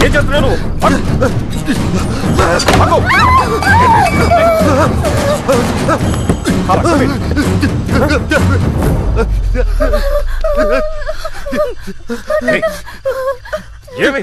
ఏం చేస్తున్నాను? ఏమి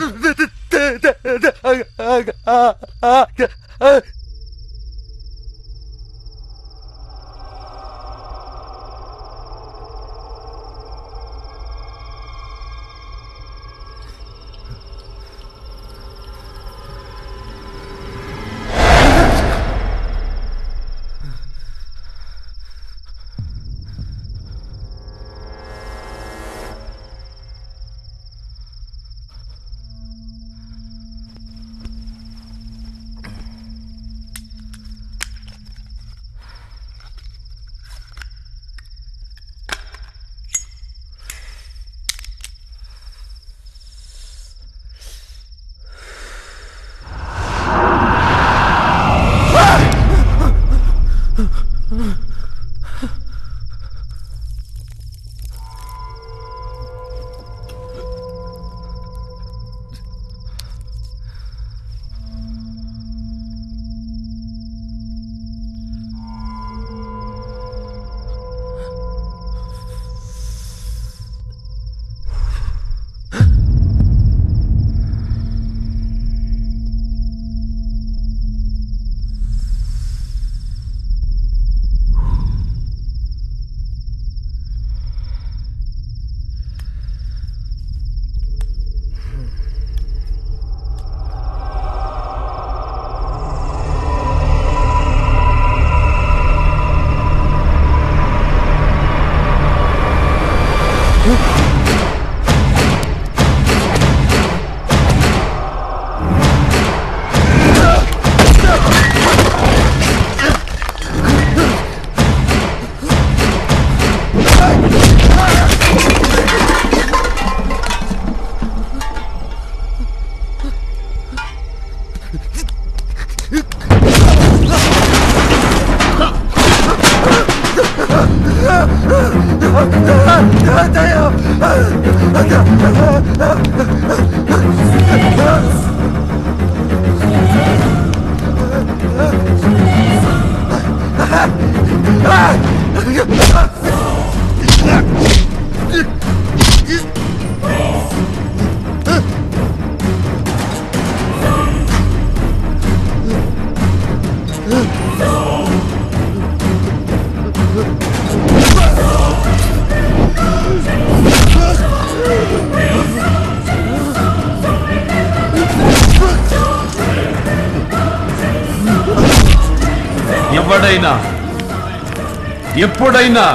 ఎప్పుడైనా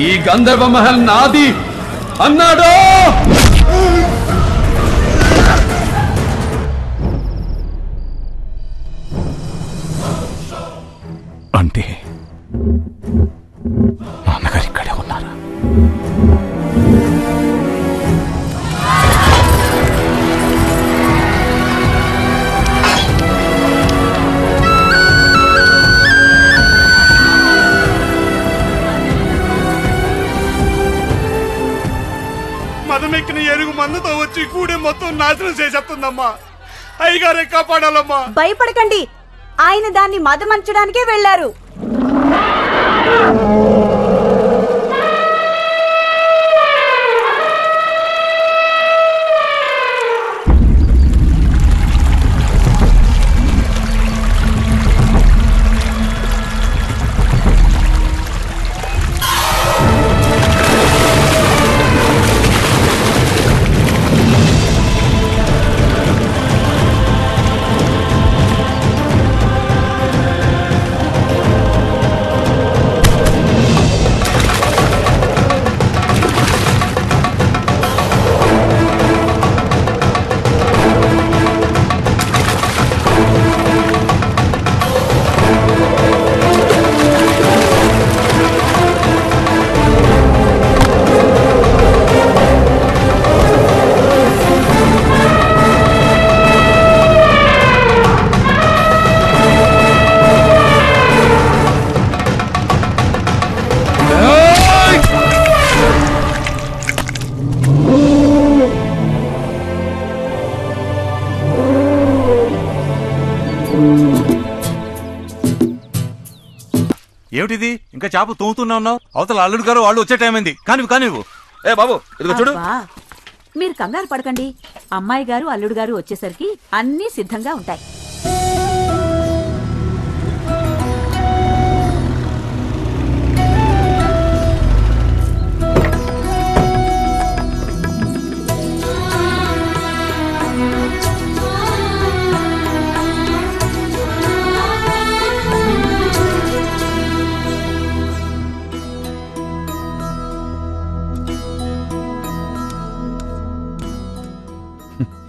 ఈ గంధర్వ మహల్ నాది అన్నాడో అంటే నాన్నగారు ఇక్కడే ఉన్నారా? మదమెక్కిన ఏనుగు మందుతో వచ్చి కూడే మొత్తం నాశనం చేసేస్తుందమ్మా. అయ్యగారే కాపాడాలమ్మా. భయపడకండి, ఆయన దాన్ని మదమంచడానికే వెళ్లారు. ఏమిటిది ఇంకా చేప తోముతున్నా ఉన్నావు? అవతల అల్లుడు గారు వాళ్ళు వచ్చే టైం అయింది. కానివ్వు. ఏ బాబు ఇదిగో చూడు. మీరు కంగారు పడకండి. అమ్మాయి గారు అల్లుడు గారు వచ్చేసరికి అన్నీ సిద్ధంగా ఉంటాయి.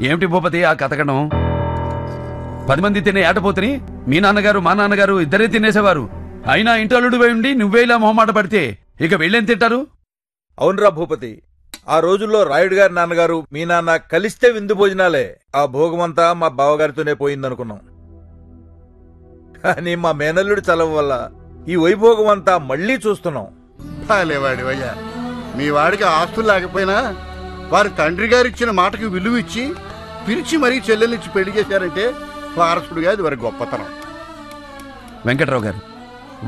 ఏమిటి భూపతి ఆ కథకడం? 10 మంది తినే ఏటపోతుని మీ నాన్నగారు మా నాన్నగారు ఇద్దరే తినేసేవారు. అయినా ఇంటల్లుడు ఉండి నువ్వే ఇలా మొహమాట పడితే ఇక వెళ్ళేం తింటారు? అవునరా భూపతి, ఆ రోజుల్లో రాయుడు గారి నాన్నగారు మీ నాన్న కలిస్తే విందు భోజనాలే. ఆ భోగమంతా మా బావగారితోనే పోయిందనుకున్నాం. కానీ మా మేనల్లుడి చలవ వల్ల ఈ వైభోగం అంతా మళ్లీ చూస్తున్నాం. బాలేవాడివయ్యా, మీ వాడికి ఆస్తులు లేకపోయినా వారి తండ్రి గారు ఇచ్చిన మాటకి విలువ ఇచ్చి పిలిచి మరీ చెల్లెలిచ్చి పెళ్లి చేశారంటే వారసుడుగా అది వారి గొప్పతనం. వెంకట్రావు గారు,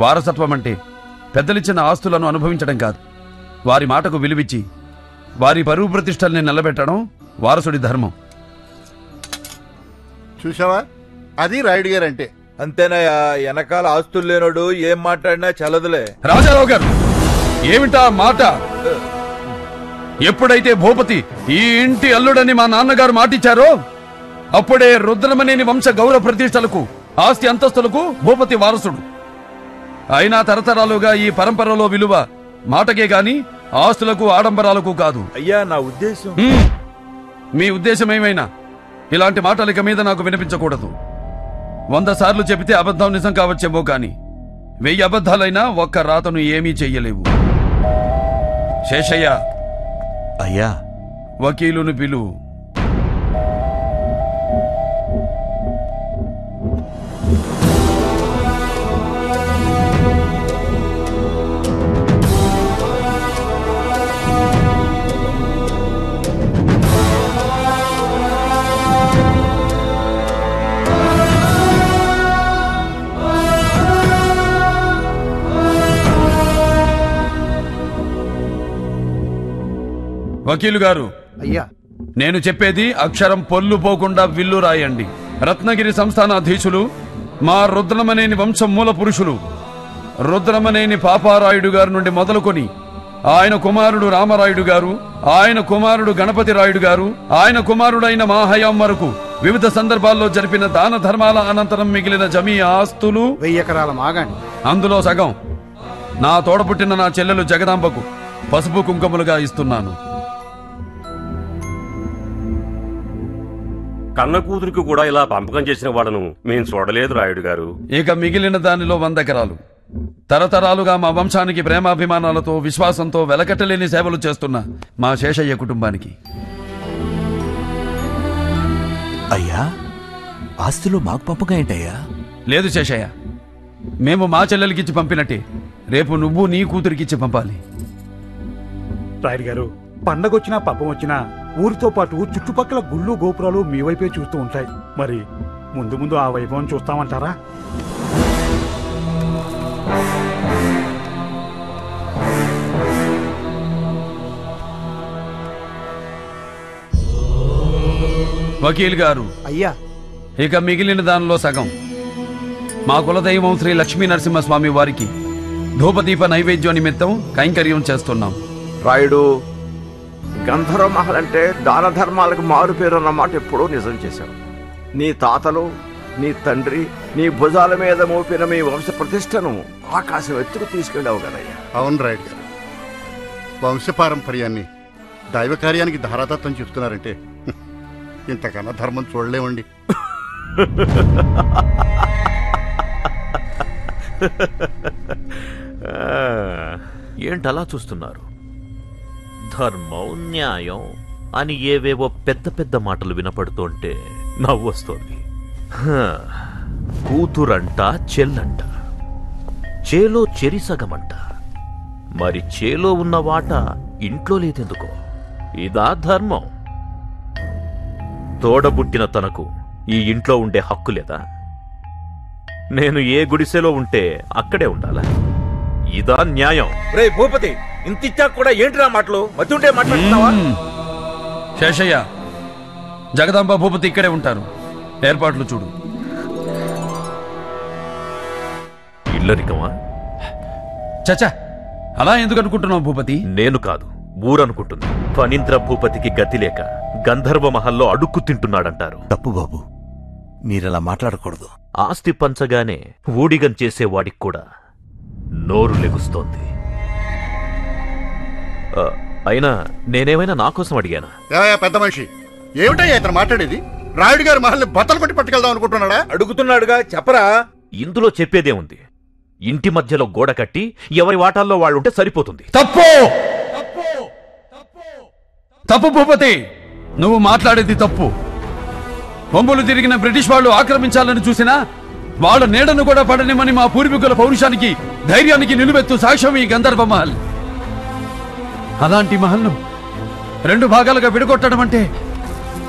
వారసత్వం అంటే పెద్దలిచ్చిన ఆస్తులను అనుభవించడం కాదు, వారి మాటకు విలువిచ్చి వారి పరువు ప్రతిష్టల్ని నిలబెట్టడం వారసుడి ధర్మం. చూసావా, అది రాయుడు గారు అంటే. అంతేనాయా, వెనకాల ఆస్తులు లేనోడు ఏం మాట్లాడినా చల్లదులే. రాజారావు గారు, ఏమిటా మాట? ఎప్పుడైతే భూపతి ఈ ఇంటి అల్లుడని మా నాన్నగారు మాటిచ్చారో అప్పుడే రుద్రమనేని వంశ గౌరవ ప్రతిష్టలకు ఆస్తి అంతస్తులకు భూపతి వారసుడు. అయినా తరతరాలుగా ఈ పరంపరలో విలువ మాటకే గాని ఆస్తులకు ఆడంబరాలకు కాదు. అయ్యా నా ఉద్దేశం. మీ ఉద్దేశం ఏమైనా ఇలాంటి మాటలిక మీద నాకు వినిపించకూడదు. 100 సార్లు చెబితే అబద్ధం నిజం కావచ్చేమో కాని 1000 అబద్ధాలైనా ఒక్క రాతను ఏమీ చెయ్యలేవు. శేషయ్య, అయ్యా వకీలును పిలువు. వకీలు గారు, అయ్యా నేను చెప్పేది అక్షరం పొల్లు పోకుండా విల్లు రాయండి. రత్నగిరి సంస్థానాధీశులు మా రుద్రమనేని వంశం మూల పురుషులు రుద్రమనేని పాపారాయుడు గారి నుండి మొదలుకొని ఆయన కుమారుడు రామరాయుడు గారు, ఆయన కుమారుడు గణపతి రాయుడు గారు, ఆయన కుమారుడైన మా హయాం వరకు వివిధ సందర్భాల్లో జరిపిన దాన ధర్మాల అనంతరం మిగిలిన జమీ ఆస్తులు 1000 ఎకరాల మాగాణి, అందులో సగం నా తోడపుట్టిన నా చెల్లెలు జగదాంబకు పసుపు కుంకుమలుగా ఇస్తున్నాను. కన్న కూతురికి కూడా ఇలా పంపకం చేసిన వాడను మేం చూడలేదు రాయుడు గారు. ఇక మిగిలిన దానిలో 100 ఎకరాలు తరతరాలుగా మా వంశానికి ప్రేమాభిమానాలతో విశ్వాసంతో వెలకట్టలేని సేవలు చేస్తున్న మా శేషయ్య కుటుంబానికి. అయ్యా, ఆస్తులు మాకు పంపగా ఏంటయ్యా? లేదు శేషయ్య, మేము మా చెల్లెలికిచ్చి పంపినట్టే రేపు నువ్వు నీ కూతురికిచ్చి పంపాలి. రాయుడు గారు, పండగొచ్చినా పబ్బం వచ్చినా ఊరితో పాటు చుట్టుపక్కల గుళ్ళు గోపురాలు మీ వైపే చూస్తూ ఉంటాయి. మరి ముందు ముందు ఆ వైభవం చూస్తామంటారా? వకీల్ గారు, అయ్యా ఇక మిగిలిన దానిలో సగం మా కులదైవం శ్రీ లక్ష్మీ నరసింహస్వామి వారికి ధూపదీప నైవేద్యం నిమిత్తం కైంకర్యం చేస్తున్నాం. రాయుడు, గంధర్వ మహల్ అంటే దాన ధర్మాలకు మారు పేరు అన్నమాట ఎప్పుడూ నిజం చేశావు. నీ తాతలు, నీ తండ్రి నీ భుజాల మీద మోపిన మీ వంశ ప్రతిష్టను ఆకాశం ఎత్తుకు తీసుకెళ్ళావు కదయ్యా. అవును రాయుడు గారు, వంశపారంపర్యాన్ని దైవ కార్యానికి ధారాతత్వం చెప్తున్నారంటే ఇంతకన్నా ధర్మం చూడలేమండి. ఏంటలా చూస్తున్నారు? ధర్మం, న్యాయం అని ఏవేవో పెద్ద పెద్ద మాటలు వినపడుతుంటే నవ్వొస్తోంది. కూతురంట, చెల్లంట, చేలో చెరిసగమంట. మరి చేలో ఉన్న వాట ఇంట్లో లేదెందుకో? ఇదా ధర్మం? తోడబుట్టిన తనకు ఈ ఇంట్లో ఉండే హక్కు లేదా? నేను ఏ గుడిసెలో ఉంటే అక్కడే ఉండాలా? ఇదా న్యాయం? రే భూపతి, ఇంతిచ్చా కూడా ఏంటిరా మాటలు? మతుంటే మాట్లాడుతున్నావా? శేషయ్య, జగదాంబ భూపతి ఇక్కడే ఉంటారు. ఏర్పాట్లు చూడు. ఇల్లరికమా? చచ్చా, అలా ఎందుకు అనుకుంటున్నావు భూపతి? నేను కాదు, ఊరనుకుంటుంది. ఫణీంద్ర భూపతికి గతి లేక గంధర్వ మహల్లో అడుక్కు తింటున్నాడంటారు. తప్పు బాబు, మీరలా మాట్లాడకూడదు. ఆస్తి పంచగానే ఊడిగం చేసేవాడికి కూడా నోరు లెగుస్తోంది. అయినా నేనేమైనా నా కోసం అడిగానా? పెద్ద మనిషి, ఏమిటయ్యా ఇతను మాట్లాడేది? రాయుడు గారి మహల్ని బట్టలు కొట్టి పట్టుకెళ్దాం అనుకుంటున్నాడా? అడుగుతున్నాడుగా, చెప్పరా. ఇందులో చెప్పేదే ఉంది. ఇంటి మధ్యలో గోడ కట్టి ఎవరి వాటాల్లో వాళ్ళు ఉంటే సరిపోతుంది. తప్పు తప్పు భూపతి, నువ్వు మాట్లాడేది తప్పు. కొమ్ములు తిరిగిన బ్రిటిష్ వాళ్ళు ఆక్రమించాలని చూసినా వాళ్ళ నీడను కూడా పడనిమని మా పూర్వీకుల పౌరుషానికి, ధైర్యానికి నిలువెత్తు సాక్ష్యం ఈ గంధర్వ మహల్. అలాంటి మహల్ను 2 భాగాలుగా విడగొట్టడం అంటే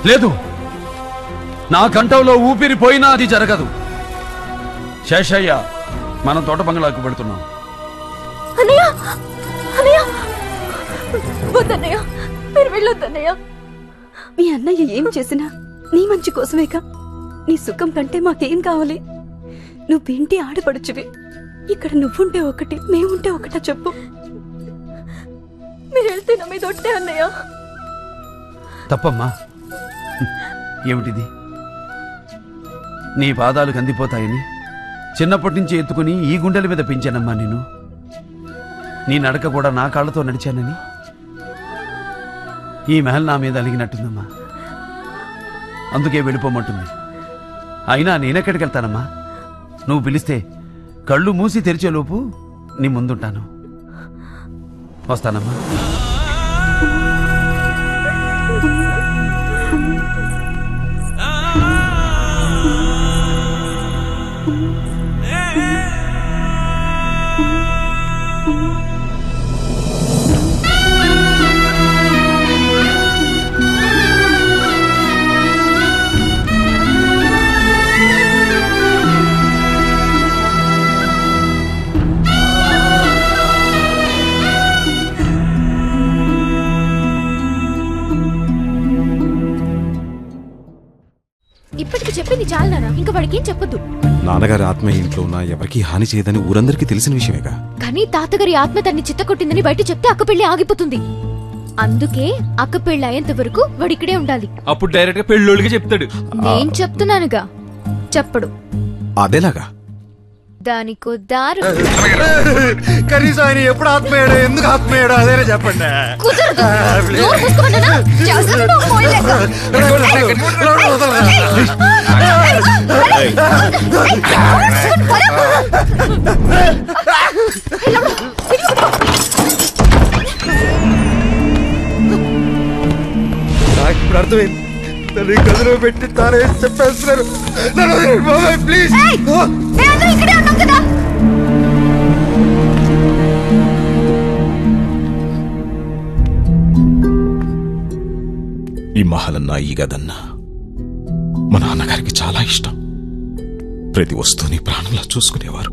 లేదు. నా కంఠంలో ఊపిరి పోయినా అది జరగదు. శేషయ్య, మనం తోట బంగ్లాకు పెడుతున్నాం. మీ అన్నయ్య ఏం చేసినా నీ మంచి కోసమేగా. నీ సుఖం కంటే మాకేం కావాలి? నువ్వేంటి ఆడపడుచువి. ఇక్కడ నువ్వుంటే ఒకటి, మేముంటే ఒకటా చెప్పు. మీరు వెళ్తే నా మీద ఒట్టే అన్నయ్య. తప్పమ్మా. ఏమిటిది? నీ పాదాలు కందిపోతాయని చిన్నప్పటి నుంచి ఎత్తుకుని ఈ గుండెల మీద పెంచానమ్మా నేను. నీ నడక కూడా నా కాళ్ళతో నడిచానని ఈ మహల్ నా మీద అలిగినట్టుందమ్మా. అందుకే వెళ్ళిపోమంటుంది. అయినా నేనెక్కడికి వెళ్తానమ్మా? నువ్వు పిలిస్తే కళ్ళు మూసి తెరిచేలోపు నీ ముందుంటాను. వస్తానమ్మా. ఇప్పటికి చెప్పింది చాలు నాన్న, ఇంకా వాడికి ఏం చెప్పొద్దు. నాన్నగారి ఆత్మ ఇంట్లో ఉన్న ఎవరికి హాని చేయదని ఊరందరికీ తెలిసిన విషయమేగా. కానీ తాతగారి ఆత్మ తన్ని చిత్తకొట్టిందని బయట చెప్తే అక్క పెళ్లి ఆగిపోతుంది. అందుకే అక్క పెళ్లి అయ్యేంత వరకు వాడు ఇక్కడే ఉండాలి. అప్పుడు డైరెక్ట్ గా పెళ్ళోళ్ళకి చెప్తాడు. నేను చెప్తున్నానుగా, చెప్పడు. అదేలాగా? దానికో దారు. కనీసం ఆయన ఎప్పుడు ఆత్మయ్యాడు, ఎందుకు ఆత్మయ్యాడు అదేనే చెప్పండి. నాకు ఇప్పుడు అర్థమైంది. తల్లి గదిలో పెట్టి తానే చెప్పేస్తున్నారు. ప్లీజ్. ఈ మహలన్నా, ఈ గదన్నా మా నాన్నగారికి చాలా ఇష్టం. ప్రతి వస్తువుని ప్రాణంలా చూసుకునేవారు.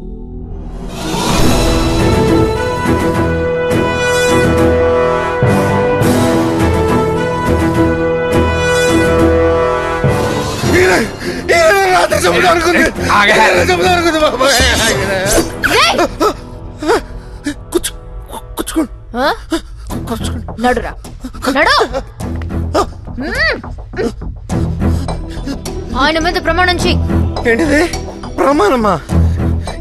నడురా, నడు. ఆయన మీద ప్రమాణం చెయ్యి. ఏంటిది ప్రమాణమా?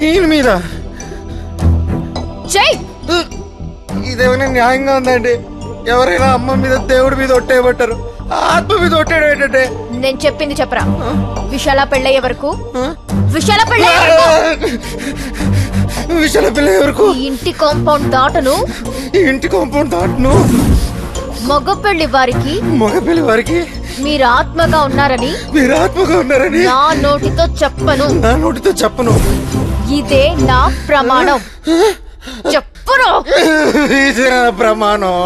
ఈయన మీద చెయ్యి. ఇదేమైనా న్యాయంగా ఉందండి? ఎవరైనా అమ్మ మీద, దేవుడి మీద ఒట్టేయబట్టారు, ఆత్మ మీద ఒట్టేయడం ఏంటంటే? నేను చెప్పింది చెప్పరా. విశాల పెళ్ళయ్యే వరకు, విశాల పెళ్ళయ్యే వరకు, విశాల పెళ్ళయ్యే వరకు ఇంటి కాంపౌండ్ దాటను, ఇంటి కాంపౌండ్ దాటను. మగ పెళ్లి వారికి మీరు ఆత్మగా ఉన్నారని, నా నోటితో చెప్పను. ఇదే నా ప్రమాణం. చెప్పును. ప్రమాణం.